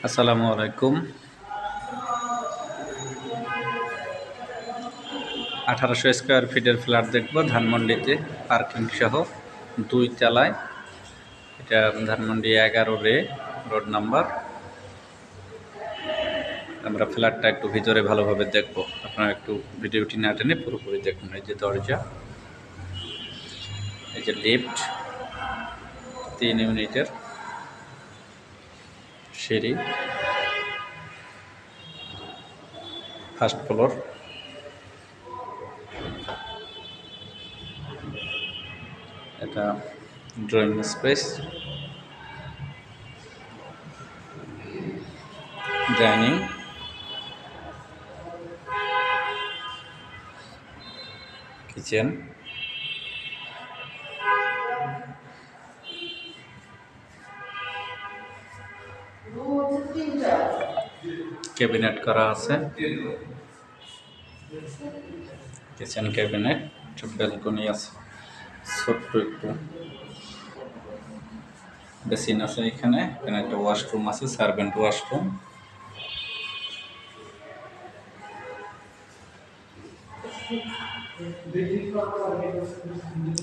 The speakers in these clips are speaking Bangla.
আসসালামু আলাইকুম। 1800 স্কোয়ার ফিটের ফ্ল্যাট দেখব ধানমন্ডিতে, পার্কিং সহ 2 তলায়। এটা ধানমন্ডি 11 রোড নাম্বার। আমরা ফ্ল্যাটটা একটু ভিতরে ভালোভাবে দেখব, আপনারা একটু ভিডিওটি না টেনে পুরোপুরি দেখুন। এই যে দরজা, এই যে লিফট, 3 ইউনিটের সিঁড়ি, ফার্স্ট ফ্লোর। এটা drawing space, dining, kitchen, cabinet করা আছে, কিচেন ক্যাবিনেট, ব্যালকনি আছে, ছোট্ট একটু বেসিন আছে। এখানে একটা ওয়াশরুম আছে, সার্ভেন্ট ওয়াশরুম।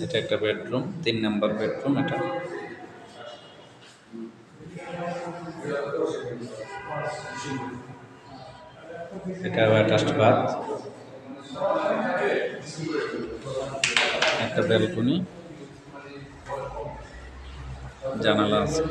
এটা একটা বেডরুম, 3 নম্বর বেডরুম। এটা অ্যাটাচড বাথ, একটা ব্যালকনি, জানালা আছে।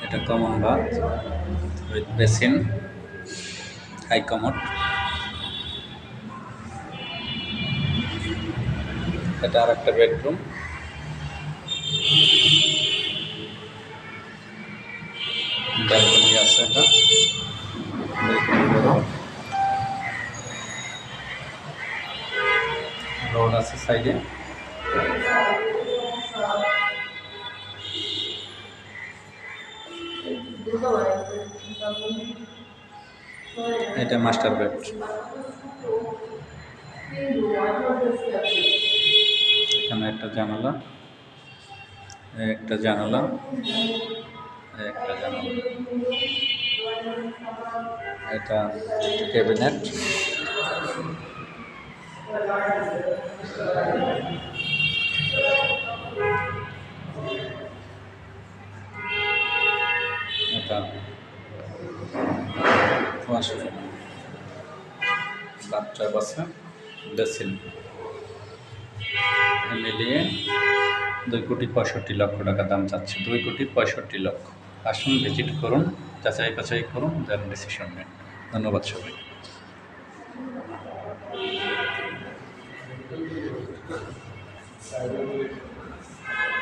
এটা common bath with basin, high commode. এটা আর একটা বেডরুম, ব্যালকনি আছে। এটা রোড আছে সাইডে। এটা মাস্টার বেড। এখানে একটা জানালা, একটা জানালা, একটা জানালা। এটা ক্যাবিনেট, এটা ওয়াশরুম, বাথটাব আছে, বেসিন। মিলিয়ে 2,65,00,000 টাকা দাম চাচ্ছে। 2,65,00,000। আসুন, ভিজিট করুন, যাচাই বাছাই করুন, দেন ডিসিশন নিন। ধন্যবাদ সবাই।